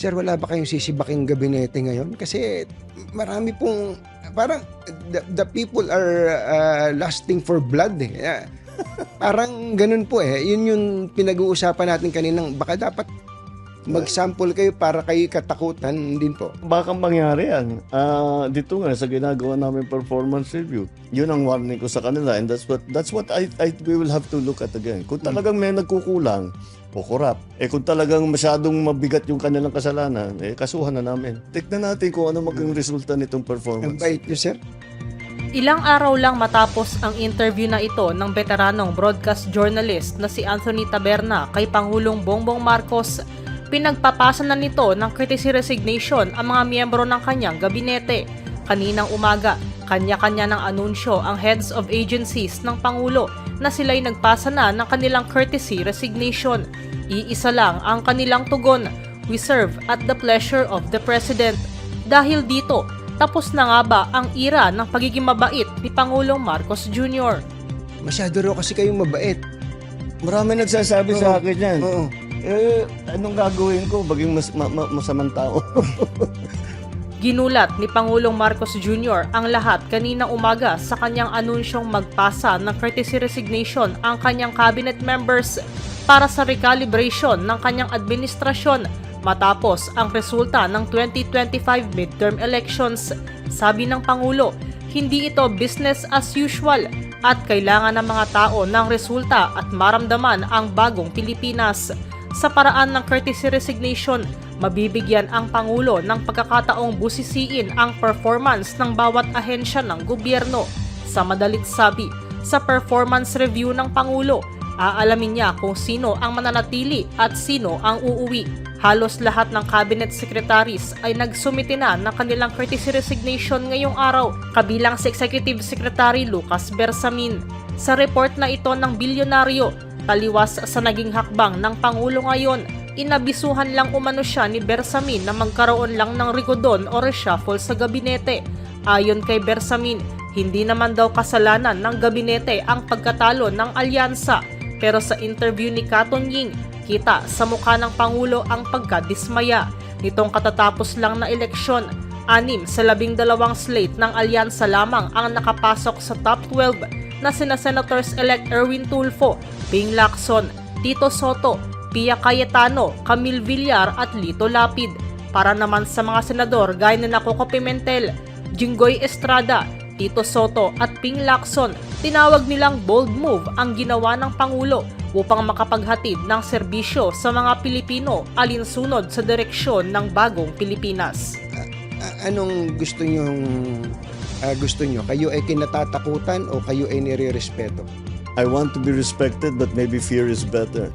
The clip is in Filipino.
Sir, wala ba kayong sisibaking gabinete ngayon? Kasi marami pong, parang the people are lusting for blood eh. Parang ganun po eh. Yun yung pinag-uusapan natin kaninang, baka dapat mag-sample kayo para kayo katakutan din po. Baka mangyari yan. Dito nga sa ginagawa namin performance review, yun ang warning ko sa kanila, and that's what we will have to look at again. Kung talagang may nagkukulang o korap, kung talagang masyadong mabigat yung kanilang kasalanan, kasuhan na namin. Tignan natin kung ano maging resulta nitong Ang performance. bait nyo, sir. Ilang araw lang matapos ang interview na ito ng veteranong broadcast journalist na si Anthony Taberna kay Pangulong Bongbong Marcos, pinagpapasa na nito ng courtesy resignation ang mga miyembro ng kanyang gabinete. Kaninang umaga, kanya-kanya ng anunsyo ang heads of agencies ng Pangulo na sila'y nagpasa na ng kanilang courtesy resignation. Iisa lang ang kanilang tugon, "We serve at the pleasure of the President." Dahil dito, tapos na nga ba ang era ng pagiging mabait ni Pangulong Marcos Jr.? Masyado raw kasi kayong mabait. Marami nagsasabi sa akin yan. Oo. Anong gagawin ko? Baging masamang tao. Ginulat ni Pangulong Marcos Jr. ang lahat kaninang umaga sa kanyang anunsyong magpasa ng courtesy resignation ang kanyang cabinet members para sa recalibration ng kanyang administrasyon matapos ang resulta ng 2025 midterm elections. Sabi ng Pangulo, hindi ito business as usual at kailangan ng mga tao ng resulta at maramdaman ang bagong Pilipinas. Sa paraan ng courtesy resignation, mabibigyan ang Pangulo ng pagkakataong busisiin ang performance ng bawat ahensya ng gobyerno. Sa madalit sabi, sa performance review ng Pangulo, aalamin niya kung sino ang mananatili at sino ang uuwi. Halos lahat ng cabinet secretaries ay nagsumite na ng kanilang courtesy resignation ngayong araw, kabilang si Executive Secretary Lucas Bersamin. Sa report na ito ng bilyonaryo, taliwas sa naging hakbang ng Pangulo ngayon, inabisuhan lang umano siya ni Bersamin na magkaroon lang ng rigodon o reshuffle sa gabinete. Ayon kay Bersamin, hindi naman daw kasalanan ng gabinete ang pagkatalo ng alyansa. Pero sa interview ni Katon Ying, kita sa mukha ng Pangulo ang pagkadismaya. Nitong katatapos lang na eleksyon, 6 sa 12 slate ng alyansa lamang ang nakapasok sa top 12 na sina Senators-elect Erwin Tulfo, Ping Lacson, Tito Soto, Pia Cayetano, Camille Villar at Lito Lapid. Para naman sa mga senador gaya na Coco Pimentel, Jinggoy Estrada, Tito Soto at Ping Lacson, tinawag nilang bold move ang ginawa ng Pangulo upang makapaghatid ng serbisyo sa mga Pilipino alinsunod sa direksyon ng bagong Pilipinas. Anong gusto nyo? Kayo ay kinatatakutan o kayo ay nire-respeto? I want to be respected, but maybe fear is better.